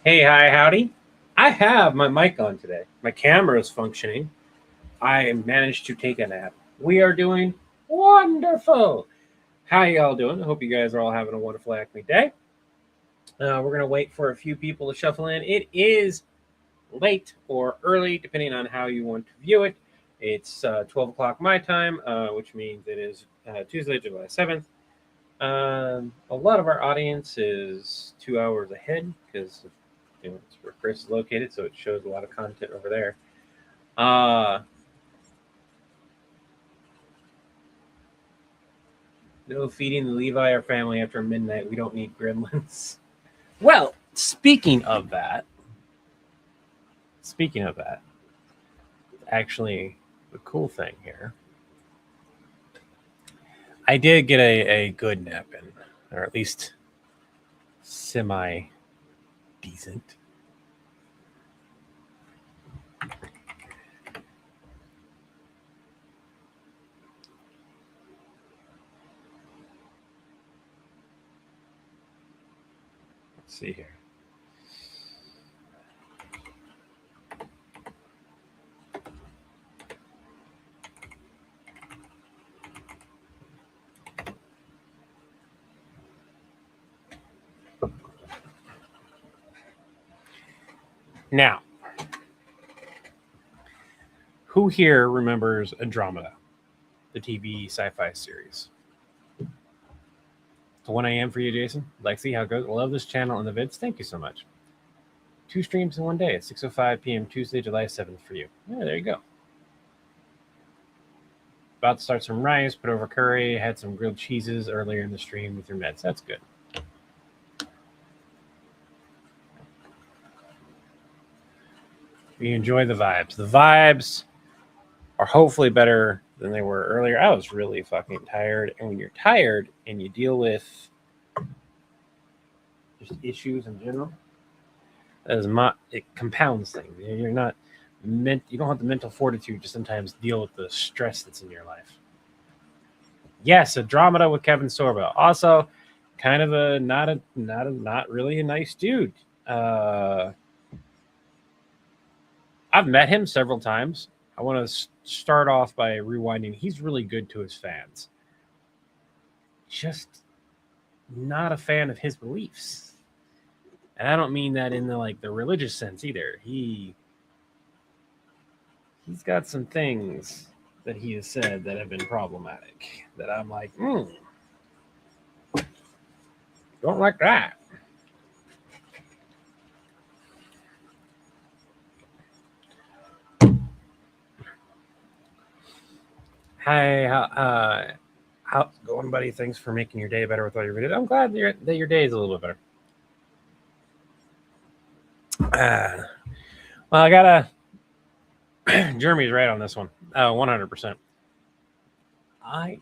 Hey, hi, howdy. I have my mic on today. My camera is functioning. I managed to take a nap. We are doing wonderful. How y'all doing? I hope you guys are all having a wonderful Acme day. We're going to wait for a few people to shuffle in. It is late or early, depending on how you want to view it. It's 12 o'clock my time, which means it is Tuesday, July 7th. A lot of our audience is 2 hours ahead because it's where Chris is located, so it shows a lot of content over there. Uh, no feeding the Levi or family after midnight. We don't need gremlins. Well, speaking of that, actually, the cool thing here, I did get a good nap in, or at least semi decent. Let's see here. Now, who here remembers Andromeda, the TV sci-fi series? It's 1 a.m. for you, Jason. Lexi, how it goes? I love this channel and the vids. Thank you so much. 2 streams in one day at 6:05 p.m. Tuesday, July 7th for you. Yeah, there you go. About to start some rice, put over curry, had some grilled cheeses earlier in the stream with your meds. That's good. We enjoy the vibes. The vibes are hopefully better than they were earlier. I was really fucking tired. And when you're tired and you deal with just issues in general, it compounds things. You're not meant. You don't have the mental fortitude to sometimes deal with the stress that's in your life. Yes, Andromeda with Kevin Sorbo. Also, kind of not really a nice dude. I've met him several times. I want to start off by rewinding. He's really good to his fans. Just not a fan of his beliefs. And I don't mean that in the religious sense either. He's got some things that he has said that have been problematic that I'm like, don't like that. Hey, how's it going, buddy? Thanks for making your day better with all your videos. I'm glad that your day is a little bit better. Well, I gotta. Jeremy's right on this one. 100%. I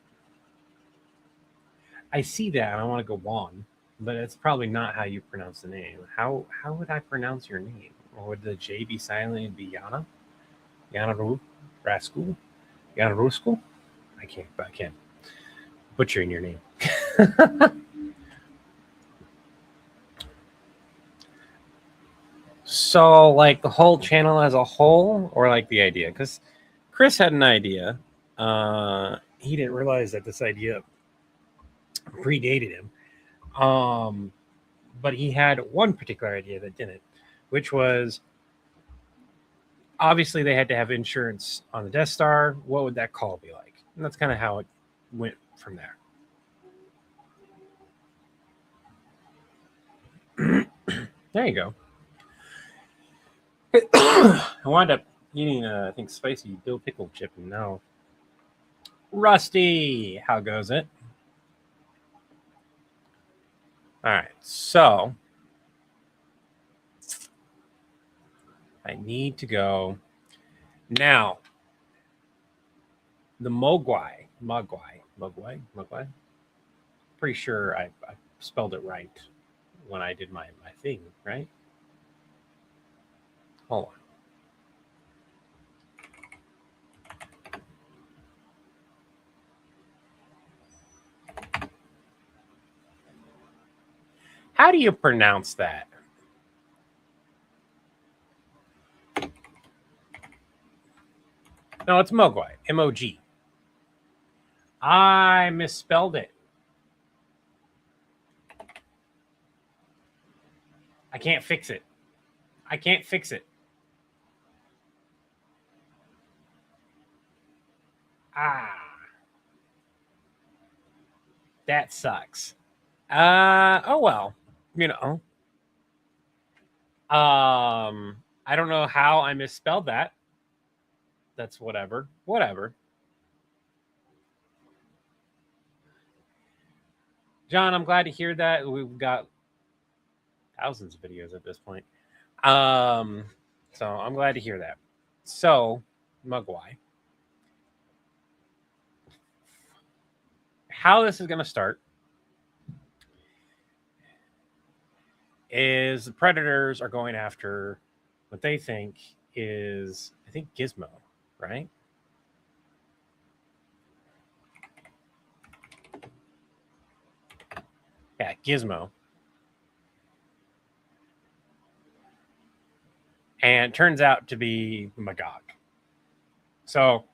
see that and I want to go on, but it's probably not how you pronounce the name. How would I pronounce your name? Or would the J be silent and be Yana? Yana Rascal? Yana Ruscal? I can't. Butchering your name. So, like the whole channel as a whole, or like the idea? Because Chris had an idea. He didn't realize that this idea predated him. But he had one particular idea that didn't, which was obviously they had to have insurance on the Death Star. What would that call be like? And that's kind of how it went from there. There you go. I wound up eating, I think, spicy dill pickle chip, and now Rusty, how goes it? All right, so I need to go now. The Magwai. Pretty sure I spelled it right when I did my thing, right? Hold on. How do you pronounce that? No, it's Mogwai. M-O-G. I misspelled it. I can't fix it. I can't fix it. That sucks. Oh well. You know. I don't know how I misspelled that. That's whatever. Whatever. John, I'm glad to hear that. We've got thousands of videos at this point. So I'm glad to hear that. So, Magwai. How this is going to start is the predators are going after what they think is, I think, Gizmo, right? Yeah, Gizmo. And it turns out to be Magog. So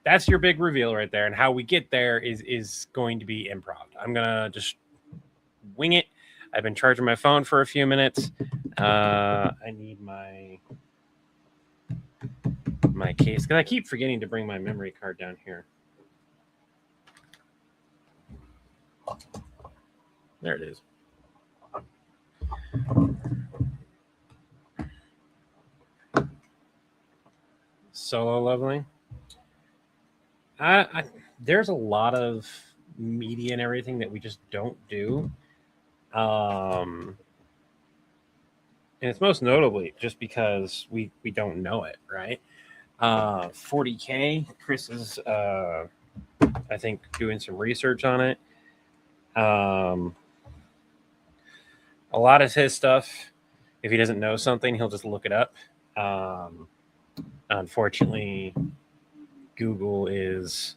that's your big reveal right there. And how we get there is going to be improv. I'm going to just wing it. I've been charging my phone for a few minutes. I need my case because I keep forgetting to bring my memory card down here. There it is. Solo leveling. There's a lot of media and everything that we just don't do. And it's most notably just because we don't know it, right? 40K. Chris is, I think, doing some research on it. A lot of his stuff, if he doesn't know something, he'll just look it up. Unfortunately, Google is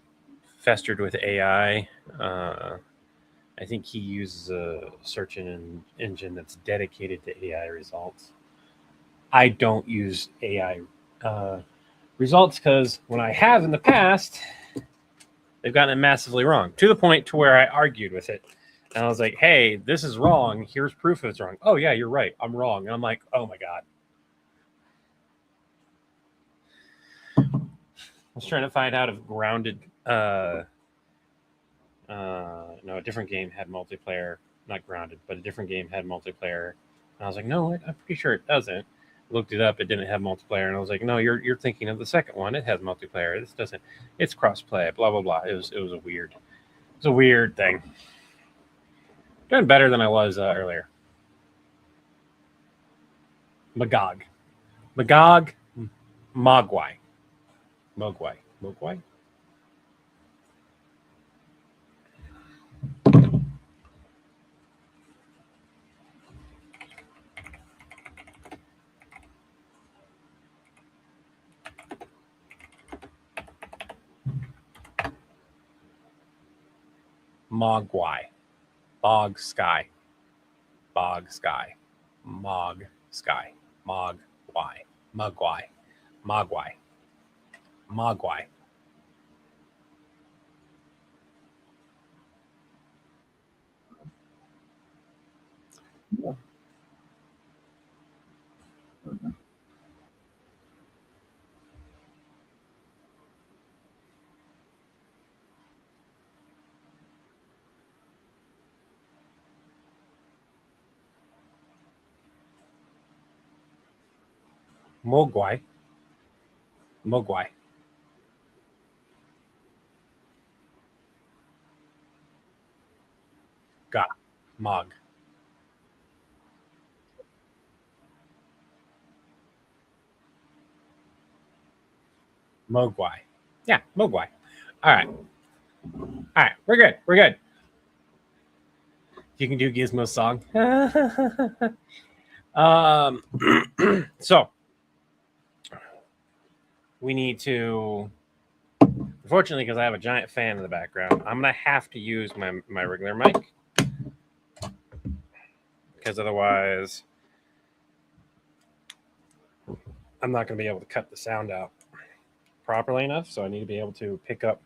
festered with AI. I think he uses a search engine that's dedicated to AI results. I don't use AI results because when I have in the past, they've gotten it massively wrong to the point to where I argued with it. And I was like, hey, this is wrong. Here's proof it's wrong. Oh, yeah, you're right. I'm wrong. And I'm like, oh, my God. I was trying to find out if Grounded, no, a different game had multiplayer. Not Grounded, but a different game had multiplayer. And I was like, no, I'm pretty sure it doesn't. Looked it up. It didn't have multiplayer. And I was like, no, you're thinking of the second one. It has multiplayer. This doesn't. It's crossplay. Blah, blah, blah. It was a weird thing. Doing better than I was earlier. Magog. Magog. Mogwai. Mogwai. Mogwai? Mogwai. Bog sky. Bog sky. Mog sky. Mogwai. Mogwai. Mogwai. Mogwai. Mogwai. Mogwai. Ga. Mog. Mogwai. Yeah, Mogwai. All right. All right. We're good. We're good. You can do Gizmo's song. So we need to. Unfortunately, because I have a giant fan in the background, I'm gonna have to use my regular mic because otherwise, I'm not gonna be able to cut the sound out properly enough, so I need to be able to pick up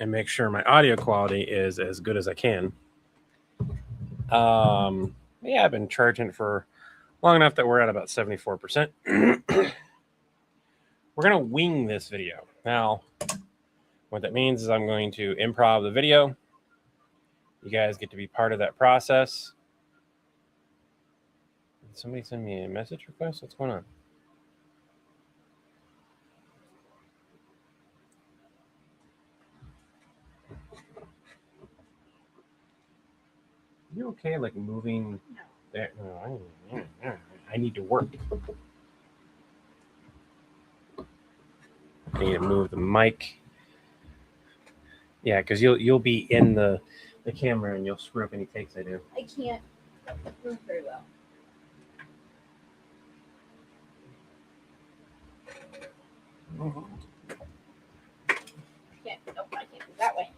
and make sure my audio quality is as good as I can. Yeah, I've been charging it for long enough that we're at about 74%. We're going to wing this video. Now, what that means is I'm going to improv the video. You guys get to be part of that process. Did somebody send me a message request? What's going on? You okay, like moving there? No, I need to work. I need to move the mic. Yeah, because you'll be in the camera and you'll screw up any takes I do. I can't move very well. Nope, I can't do that way.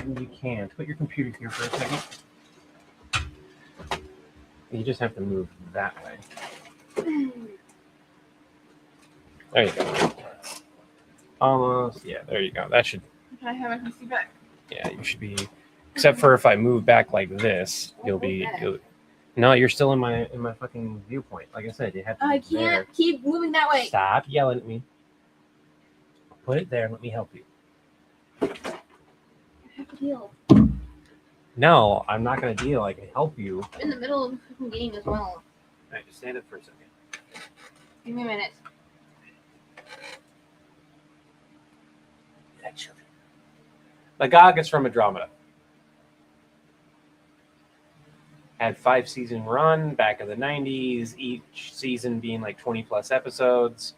You can't. Put your computer here for a second. You just have to move that way. There you go. Almost. Yeah, there you go. That should. I haven't see back. Yeah, you should be. Except for if I move back like this, you'll be. No, you're still in my fucking viewpoint. Like I said, you have to. I can't keep moving that way. Stop yelling at me. Put it there and let me help you. I have to deal. No, I'm not going to deal. I can help you. I'm in the middle of the fucking game as well. All right, just stand up for a second. Give me a minute. Magog is from Andromeda. Had 5-season run back in the 90s, each season being like 20 plus episodes.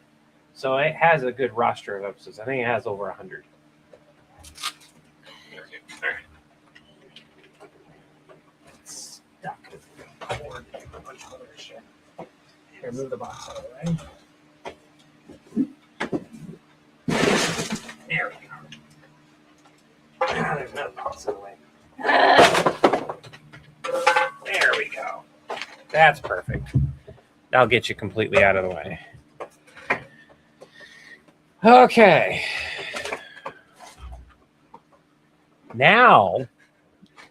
So it has a good roster of episodes. I think it has over 100. There we go. All right. It's stuck with the cord and a bunch of other shit. Here, move the box out of the way. There we go. There's another box in the way. There we go. That's perfect. That'll get you completely out of the way. Okay. Now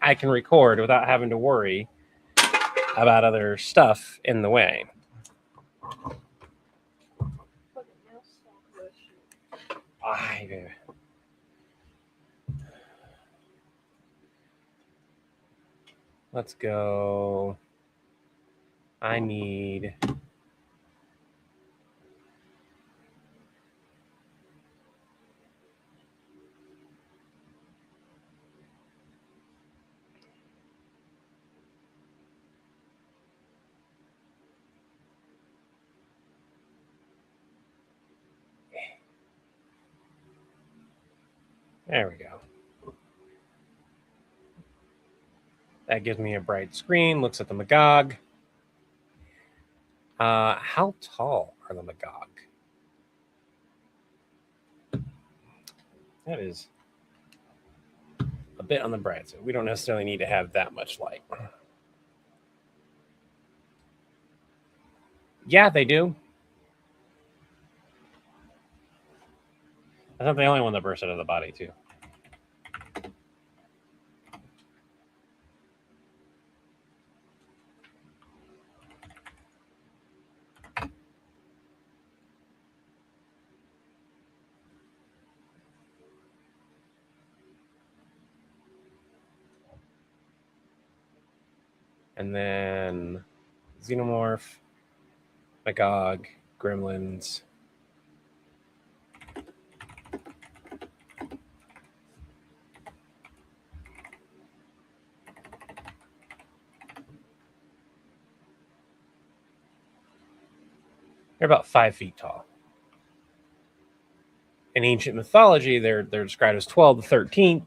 I can record without having to worry about other stuff in the way. Let's go. I need. There we go. That gives me a bright screen, looks at the Magog. How tall are the Magog? That is a bit on the bright side. We don't necessarily need to have that much light. Yeah, they do. That's not the only one that bursts out of the body, too. And then Xenomorph, Magog, Gremlins. They're about 5 feet tall. In ancient mythology, they're described as 12 to 13.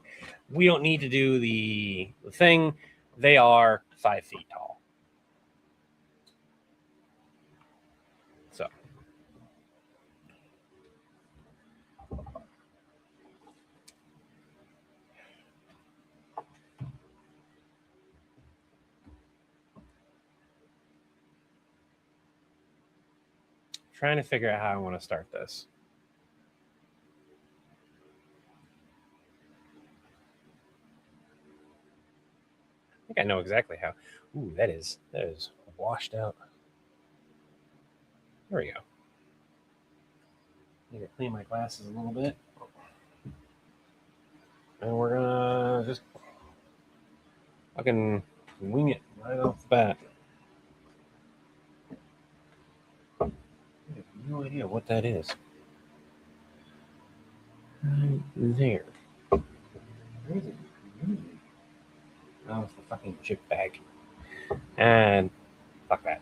We don't need to do the thing. They are 5 feet tall. So. Trying to figure out how I want to start this. think I know exactly how. Ooh, that is washed out. There we go. Need to clean my glasses a little bit. And we're gonna just fucking wing it right off the bat. I have no idea what that is. Right there. Where is it? Oh, it's the fucking chip bag. And fuck that.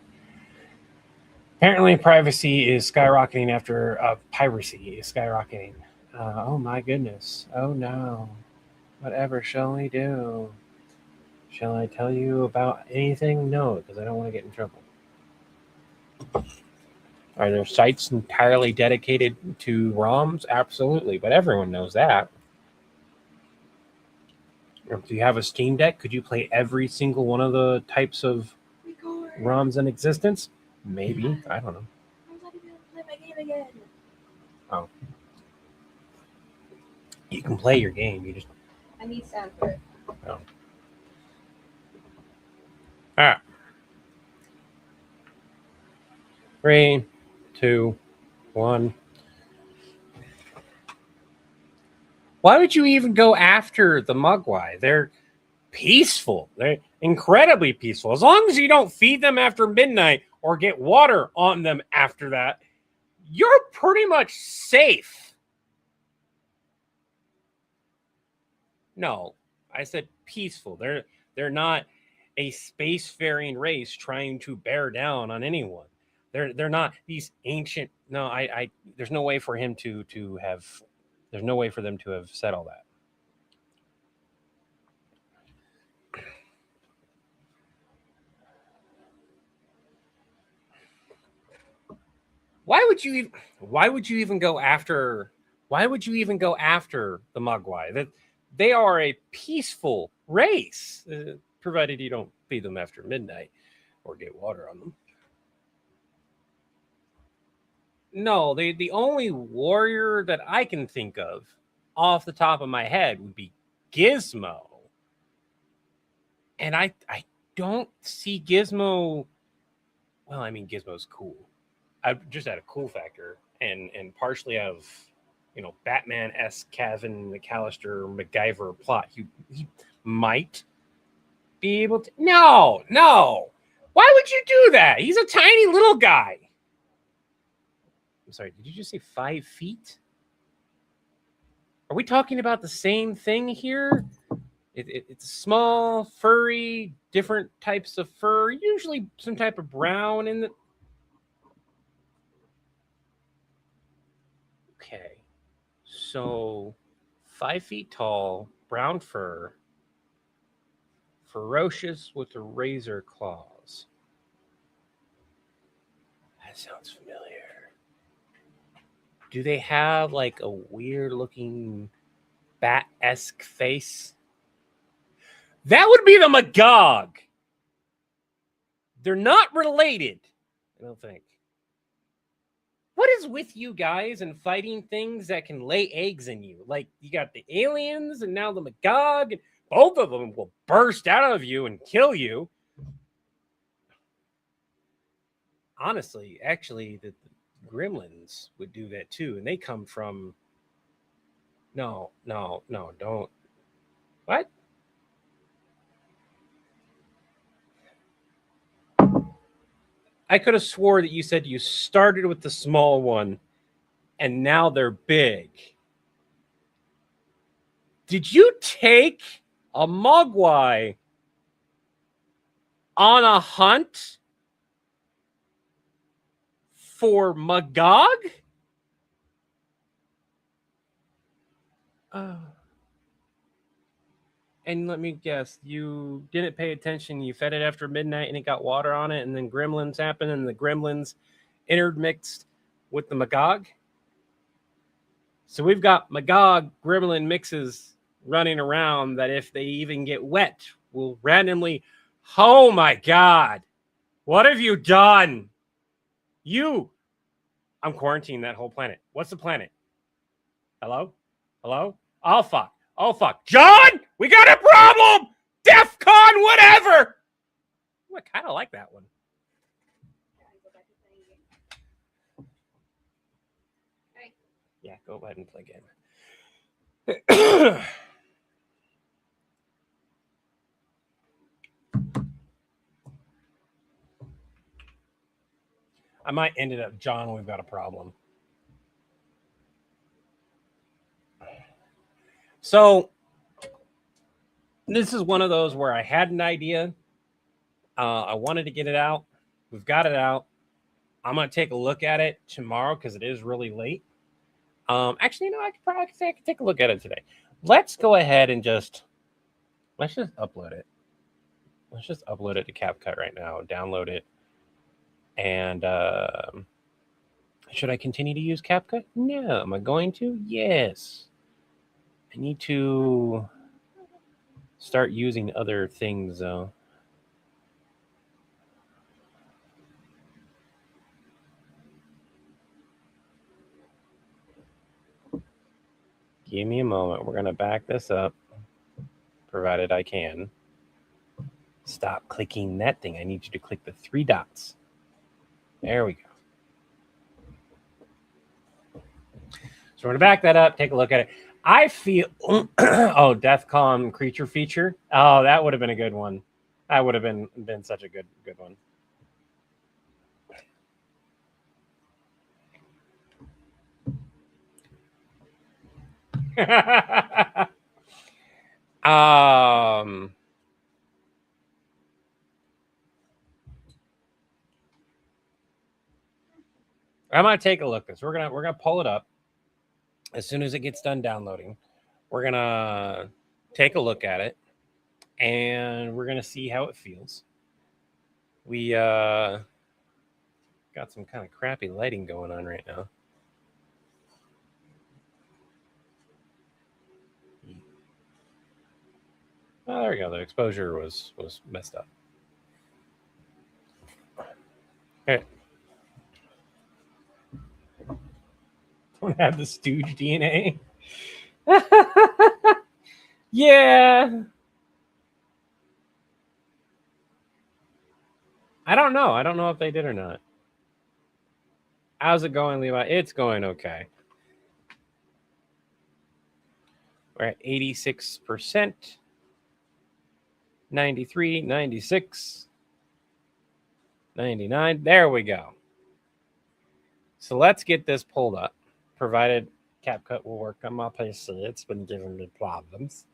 Apparently, privacy is skyrocketing after piracy is skyrocketing. Oh my goodness. Oh no. Whatever shall we do? Shall I tell you about anything? No, because I don't want to get in trouble. Are there sites entirely dedicated to ROMs? Absolutely, but everyone knows that. If you have a Steam Deck, could you play every single one of the types of ROMs in existence? Maybe. I don't know. I'm not even gonna play my game again. Oh. You can play your game. You just. I need sound for it. Oh. Ah. 3, 2, 1. Why would you even go after the Magwai? They're peaceful. They're incredibly peaceful. As long as you don't feed them after midnight or get water on them after that, you're pretty much safe. No, I said peaceful. They're not a spacefaring race trying to bear down on anyone. They're not these ancient. No, I there's no way for him to have. There's no way for them to have said all that. Why would you even go after the Magwai? That they are a peaceful race, provided you don't feed them after midnight or get water on them. No, the only warrior that I can think of off the top of my head would be Gizmo. And I don't see Gizmo. Well, I mean, Gizmo's cool. I just had a cool factor, and partially out of Batman-esque Kevin McAllister MacGyver plot. He might be able to. No. Why would you do that? He's a tiny little guy. I'm sorry. Did you just say 5 feet? Are we talking about the same thing here? It's small, furry, different types of fur, usually some type of brown in the. Okay, so 5 feet tall, brown fur, ferocious with the razor claws. That sounds familiar. Do they have like a weird looking bat-esque face? That would be the Magog. They're not related, I don't think. What is with you guys and fighting things that can lay eggs in you? Like, you got the aliens and now the Magog, and both of them will burst out of you and kill you. Honestly, actually, the gremlins would do that too, and they come from. No, don't. What? I could have swore that you said you started with the small one and now they're big. Did you take a Magwai on a hunt for Magog? And let me guess, you didn't pay attention. You fed it after midnight and it got water on it, and then gremlins happened, and the gremlins intermixed with the Magog. So we've got Magog gremlin mixes running around that if they even get wet will randomly. Oh my God. What have you done? I'm quarantining that whole planet. What's the planet? Hello? Oh fuck. John, we got a problem. DEFCON whatever. Ooh, I kind of like that one. Yeah, go ahead and play game. I might end it up, John, we've got a problem. So this is one of those where I had an idea. I wanted to get it out. We've got it out. I'm going to take a look at it tomorrow because it is really late. Actually, I could probably say I could take a look at it today. Let's go ahead and let's just upload it. Let's just upload it to CapCut right now, download it. And should I continue to use CapCut? No. Am I going to? Yes. I need to start using other things, though. Give me a moment. We're going to back this up, provided I can. Stop clicking that thing. I need you to click the 3 dots. There we go. So we're going to back that up, take a look at it. I feel, oh, DEFCON creature feature. Oh, that would have been a good one. That would have been such a good one. I'm gonna take a look at this. We're gonna pull it up as soon as it gets done downloading. We're gonna take a look at it, and we're gonna see how it feels. We got some kind of crappy lighting going on right now. Oh, there we go. The exposure was messed up. Okay. Don't have the stooge DNA. Yeah. I don't know. I don't know if they did or not. How's it going, Levi? It's going okay. We're at 86%. 93, 96, 99. There we go. So let's get this pulled up, provided CapCut will work on my PC. It's been giving me problems.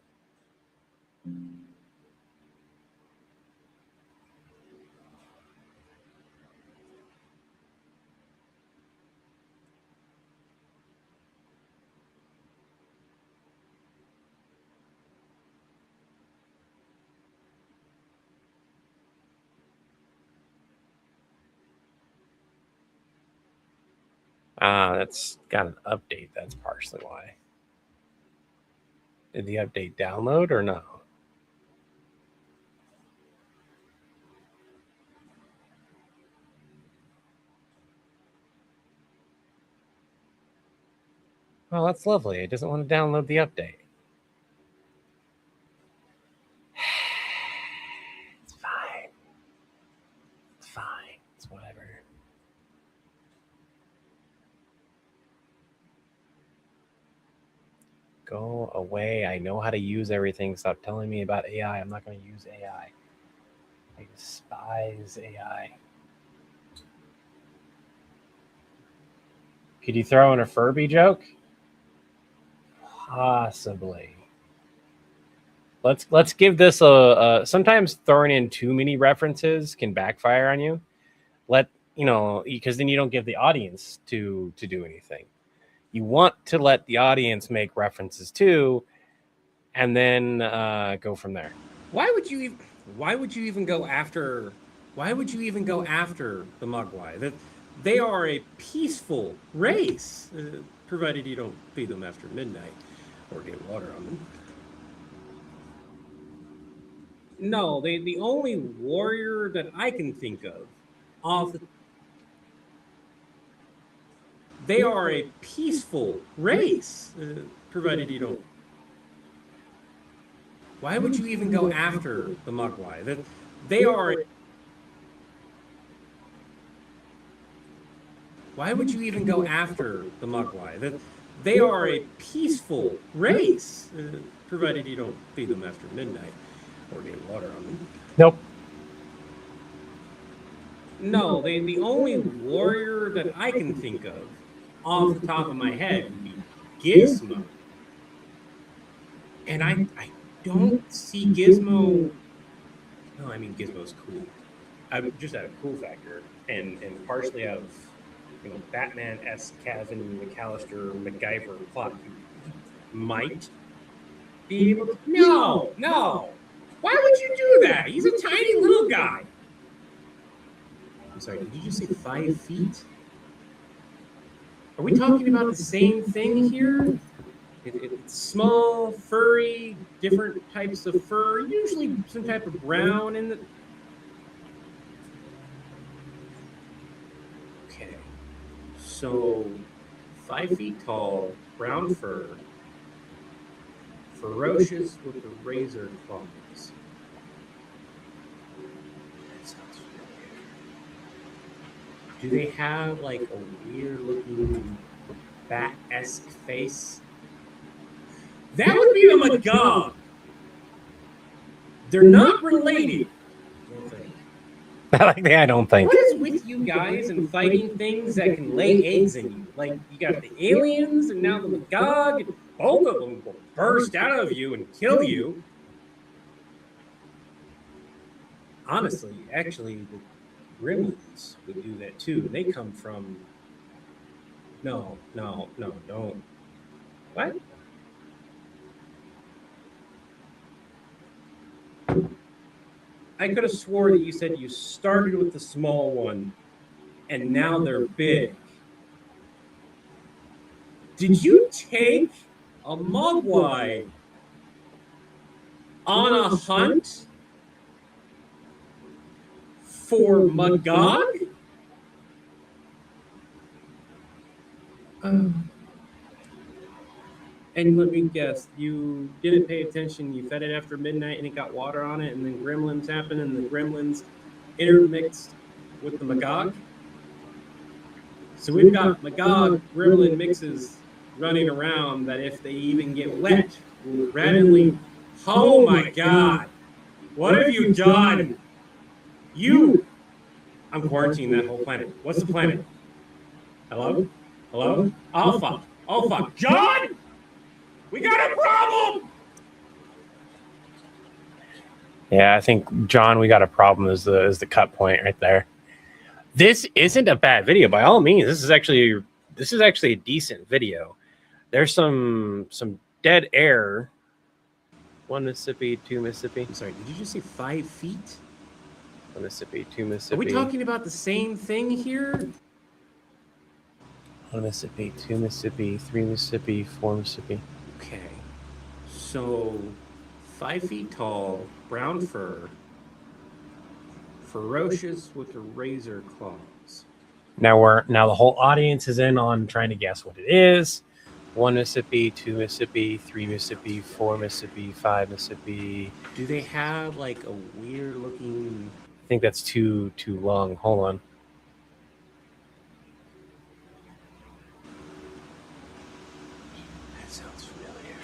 That's got an update. That's partially why. Did the update download or no? Well, that's lovely. It doesn't want to download the update. It's fine. It's fine. It's whatever. Go away. I know how to use everything. Stop telling me about AI. I'm not going to use AI. I despise AI. Could you throw in a Furby joke? Possibly. Let's give this a sometimes throwing in too many references can backfire on you. Because then you don't give the audience to do anything. You want to let the audience make references too, and then go from there. Why would you even go after the Magwai? That they are a peaceful race, provided you don't feed them after midnight or get water on them. No, the only warrior that I can think of they are a peaceful race, provided you don't. Why would you even go after the Magwai? They are. Why would you even go after the Magwai? They are a peaceful race, provided you don't feed them after midnight or get water on them. Nope. No, the only warrior that I can think of off the top of my head would be Gizmo. And I don't see Gizmo. No, I mean Gizmo's cool. I'm just out of cool factor and partially out of Batman-esque Kevin McAllister MacGyver plot. He might be able to. No. Why would you do that? He's a tiny little guy. I'm sorry, did you just say 5 feet? Are we talking about the same thing here? It's small, furry, different types of fur, usually some type of brown in the. Okay. So 5 feet tall, brown fur, ferocious with the razor claws. That sounds familiar. Do they have like a weird looking bat-esque face? That would be the Magog. They're not related. I don't think. What is with you guys and fighting things that can lay eggs in you? Like, you got the aliens and now the Magog, and both of them will burst out of you and kill you. Honestly, actually, the gremlins would do that too. They come from. No, don't. What? I could have swore that you said you started with the small one and now they're big. Did you take a Mogwai on a hunt for Magog? And let me guess, you didn't pay attention, you fed it after midnight and it got water on it, and then gremlins happened and the gremlins intermixed with the Magog? So we've got Magog gremlin mixes running around that if they even get wet, will randomly. Oh my God! What have you done? I'm quarantining that whole planet. What's the planet? Hello? Oh fuck. John! We got a problem! Yeah, I think John, we got a problem is the cut point right there. This isn't a bad video by all means. This is actually a decent video. There's some dead air. 1 Mississippi, 2 Mississippi. I'm sorry, did you just say 5 feet? 1 Mississippi, 2 Mississippi. Are we talking about the same thing here? 1 Mississippi, 2 Mississippi, 3 Mississippi, 4 Mississippi. Okay. So 5 feet tall, brown fur, ferocious with the razor claws. Now the whole audience is in on trying to guess what it is. 1 Mississippi, 2 Mississippi, 3 Mississippi, 4 Mississippi, 5 Mississippi. Do they have like a weird looking? I think that's too long. Hold on. That sounds familiar.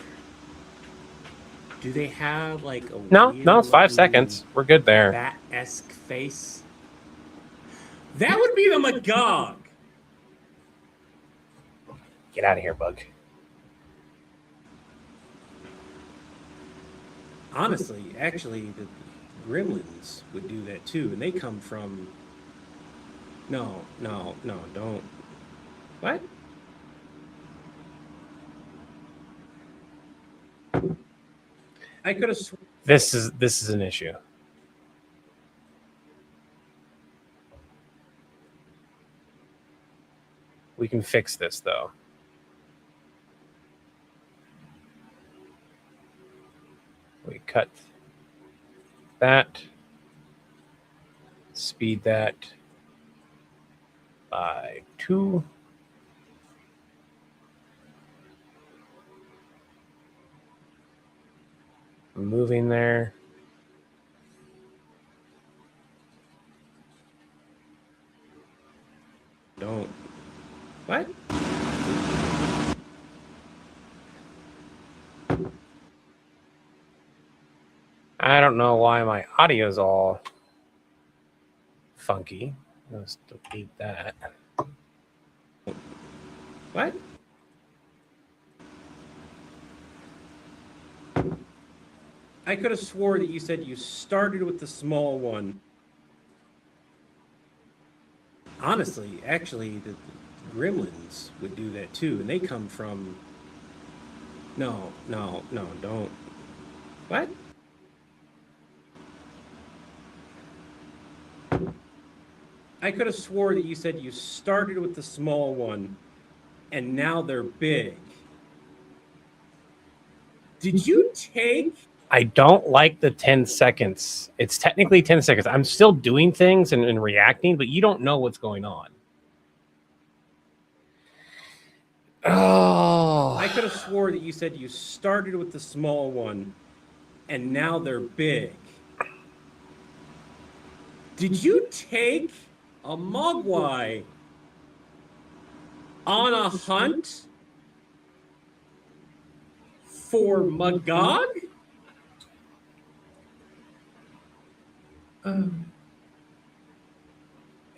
Do they have like a No, it's 5 seconds. We're good there. Bat-esque face? That would be the Magog. Get out of here, bug. Honestly, actually, the gremlins would do that too, and they come from. No, don't. What? I could have. This is an issue. We can fix this though. We cut that, speed that by 2. moving there. Don't. What? I don't know why my audio's all funky. Let's delete that. What? I could have swore that you said you started with the small one. Honestly, actually, the gremlins would do that too, and they come from... No, don't. What? I could have swore that you said you started with the small one, and now they're big. Did you take... I don't like the 10 seconds. It's technically 10 seconds. I'm still doing things and reacting, but you don't know what's going on. Oh. I could have swore that you said you started with the small one, and now they're big. Did you take a Magwai on a hunt for Magog?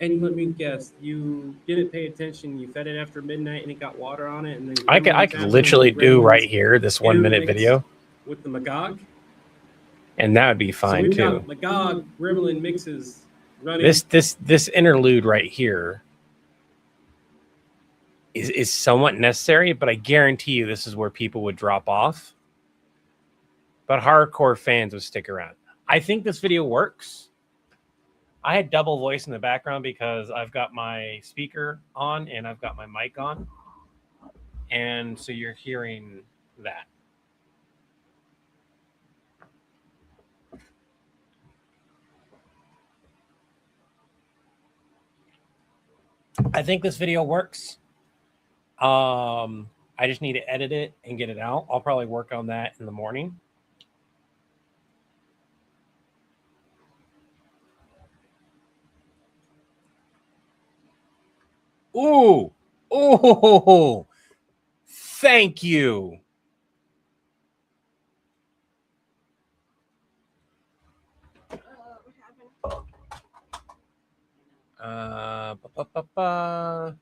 And let me guess, you didn't pay attention. You fed it after midnight, and it got water on it. And then I could literally do right here this 1 minute video with the Magog, and that would be fine too. Magog gremlin mixes running. This interlude right here is somewhat necessary, but I guarantee you this is where people would drop off. But hardcore fans would stick around. I think this video works. I had double voice in the background because I've got my speaker on and I've got my mic on. And so you're hearing that. I think this video works. I just need to edit it and get it out. I'll probably work on that in the morning. Ooh, oh, thank you. What happened?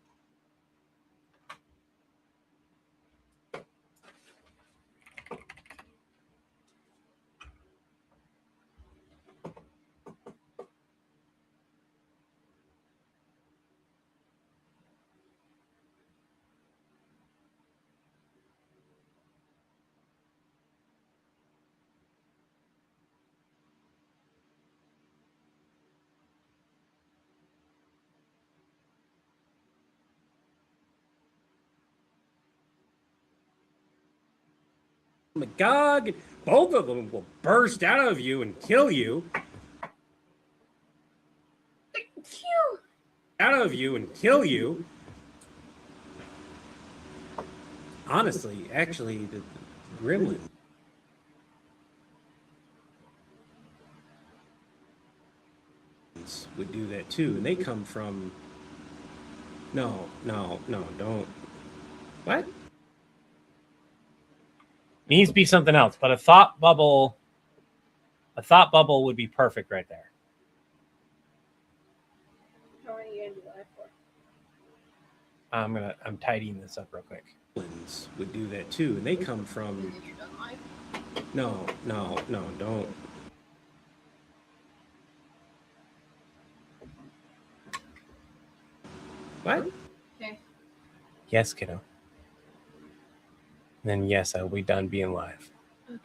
Magog, both of them will burst out of you and kill you. Out of you and kill you. Honestly, actually, the gremlin would do that too, and they come from... No, don't. What? Needs to be something else, but a thought bubble would be perfect right there. How many you gonna do that for? I'm tidying this up real quick. Would do that too, and they come from... No, don't. What? Okay. Yes, kiddo. And then yes, I will be done being live. Okay.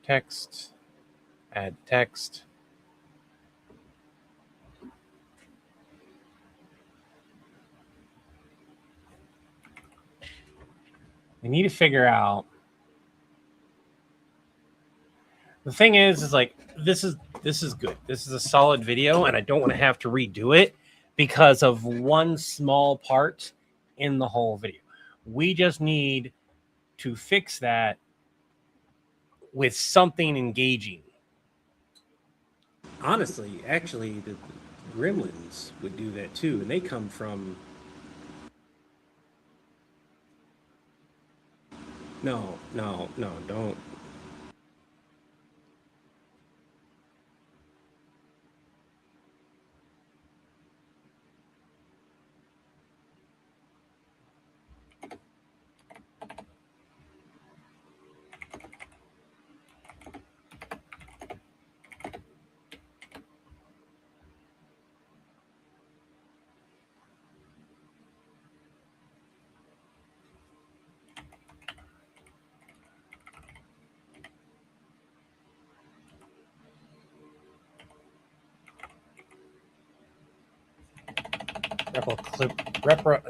Text. Add text. We need to figure out... The thing is like this is good. This is a solid video, and I don't want to have to redo it because of one small part in the whole video. We just need to fix that with something engaging. Honestly, actually, the gremlins would do that too, and they come from. No, don't.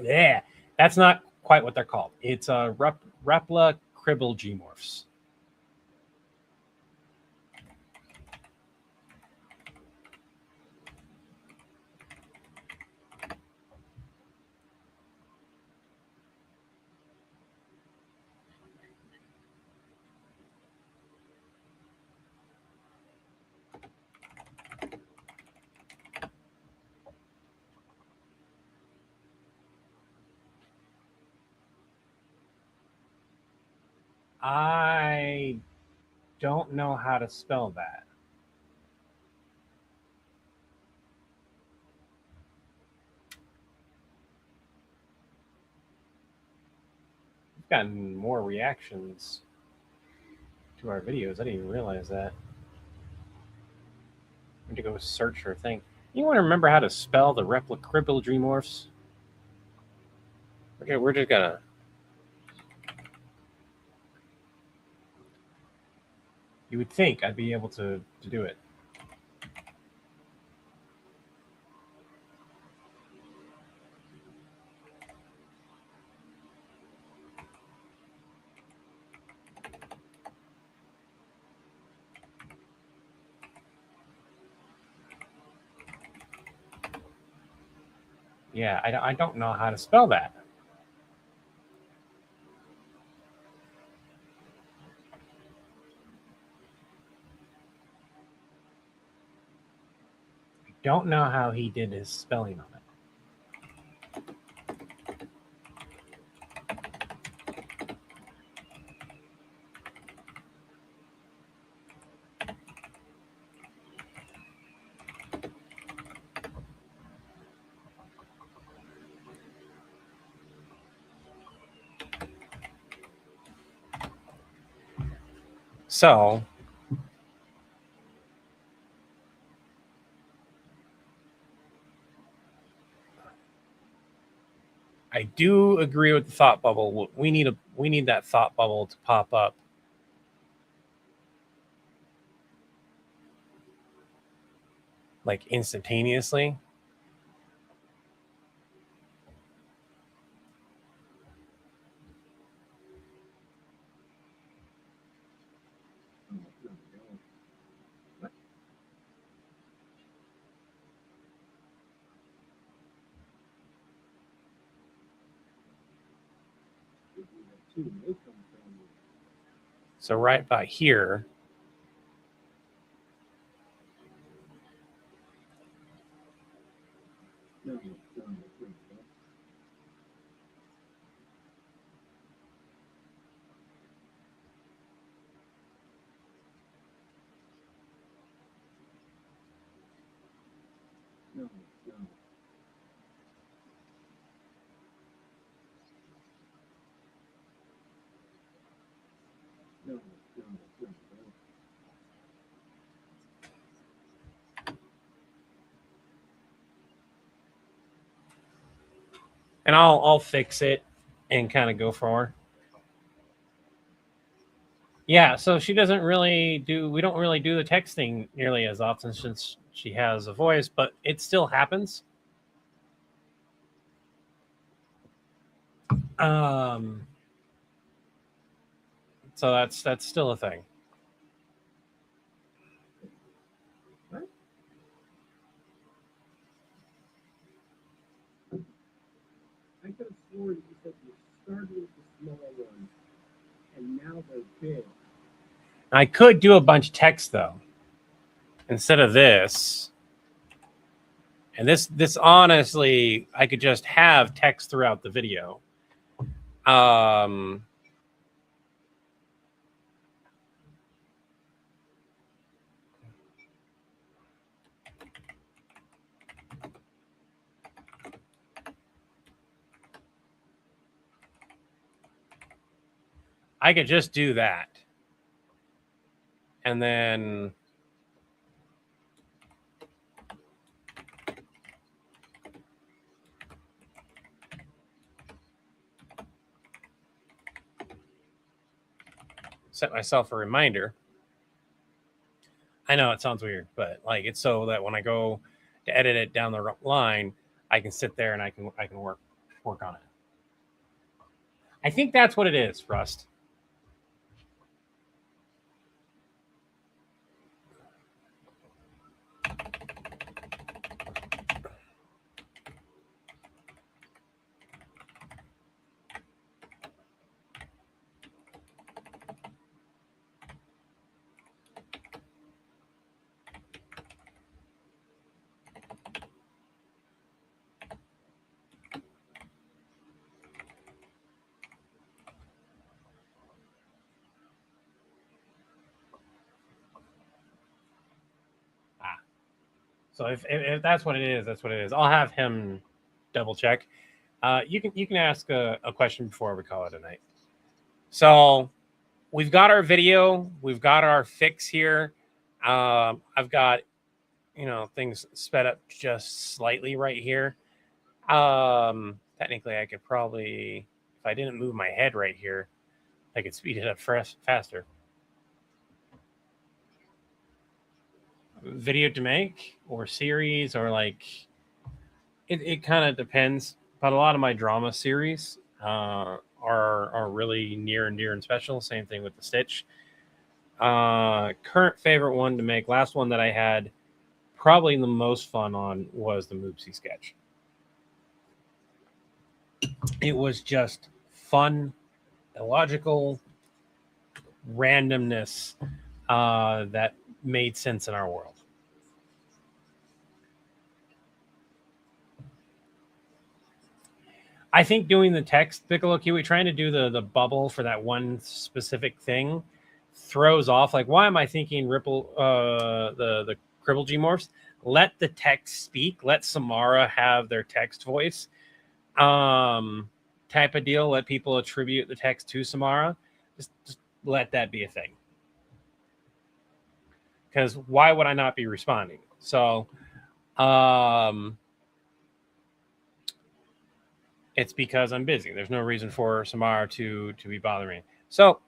Yeah, that's not quite what they're called. It's a Repla Cribble Gmorphs. I don't know how to spell that. We've gotten more reactions to our videos. I didn't even realize that. I need to go search for a thing. You want to remember how to spell the Repla Cribble Dreamorphs? Okay, we're just gonna. You would think I'd be able to do it. Yeah, I don't know how to spell that. I don't know how he did his spelling on it. So I do agree with the thought bubble. We need that thought bubble to pop up. Like instantaneously. So right about here. And I'll fix it and kind of go for her. Yeah, so she doesn't really do. We don't really do the texting nearly as often since she has a voice, but it still happens. So that's still a thing. I could have before you said you started with the small ones, and now they're big. I could do a bunch of text though, instead of this. And this honestly, I could just have text throughout the video. I could just do that. And then set myself a reminder. I know it sounds weird, but like it's so that when I go to edit it down the line, I can sit there and I can work on it. I think that's what it is, Rust. So if that's what it is, that's what it is. I'll have him double check. You can ask a question before we call it a night. So we've got our video, we've got our fix here. I've got things sped up just slightly right here. Technically, I could probably, if I didn't move my head right here, I could speed it up faster. Video to make or series or like it kind of depends, but a lot of my drama series are really near and dear and special. Same thing with the Stitch. Current favorite one to make, last one that I had probably the most fun on was the Moopsie sketch. It was just fun, illogical randomness that made sense in our world. I think doing the text, Piccolo Kiwi, trying to do the bubble for that one specific thing throws off. Like, why am I thinking Ripple, the Cribble G-Morphs? Let the text speak. Let Samara have their text voice. Type of deal. Let people attribute the text to Samara. Just let that be a thing. Because why would I not be responding? So, it's because I'm busy. There's no reason for Samara to be bothering me. So,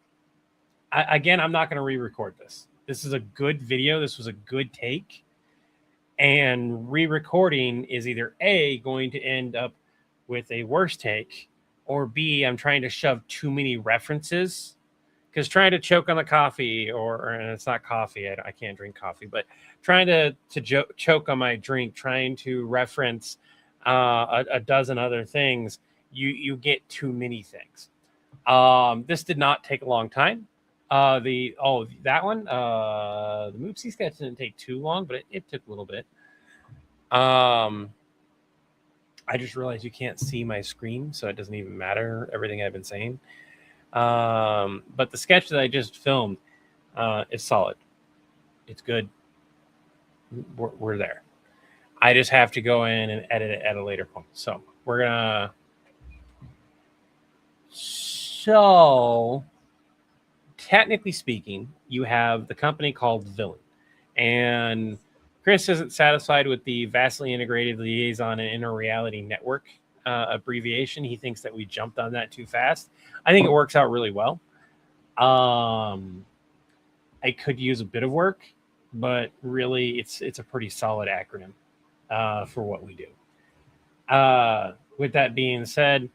again, I'm not going to re-record this. This is a good video. This was a good take. And re-recording is either A, going to end up with a worse take, or B, I'm trying to shove too many references. Because trying to choke on the coffee, and it's not coffee, I can't drink coffee, but trying to choke on my drink, trying to reference a dozen other things, you get too many things. This did not take a long time. That one, the Moopsie sketch didn't take too long, but it took a little bit. I just realized you can't see my screen, so it doesn't even matter everything I've been saying. But the sketch that I just filmed is solid. It's good. We're there. I just have to go in and edit it at a later point. So we're gonna. So technically speaking, you have the company called Villain, and Chris isn't satisfied with the vastly integrated liaison and interreality network abbreviation. He thinks that we jumped on that too fast. I think it works out really well. I could use a bit of work, but really it's a pretty solid acronym for what we do. With that being said,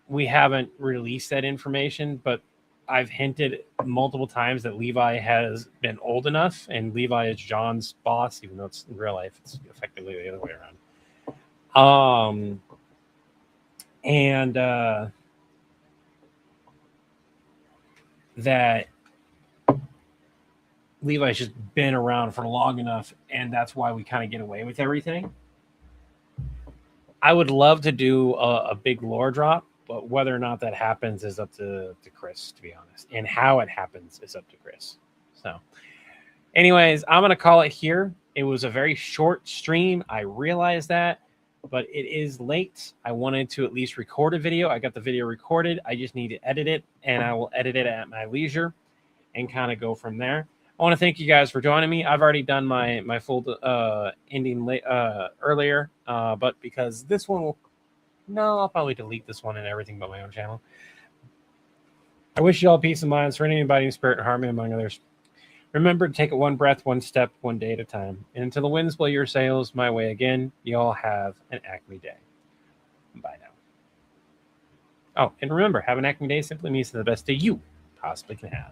we haven't released that information, but I've hinted multiple times that Levi has been old enough, and Levi is John's boss, even though it's in real life, it's effectively the other way around. and that Levi's just been around for long enough, and that's why we kind of get away with everything. I would love to do a big lore drop, but whether or not that happens is up to Chris, to be honest. And how it happens is up to Chris. So, anyways, I'm going to call it here. It was a very short stream. I realize that, but it is late. I wanted to at least record a video. I got the video recorded. I just need to edit it, and I will edit it at my leisure and kind of go from there. I want to thank you guys for joining me. I've already done my full ending earlier, but because this one will... No, I'll probably delete this one and everything but my own channel. I wish you all peace of mind, serenity, body, spirit, and harmony, among others. Remember to take it one breath, one step, one day at a time. And until the winds blow your sails my way again, you all have an Acme day. Bye now. Oh, and remember, have an Acme day simply means the best day you possibly can have.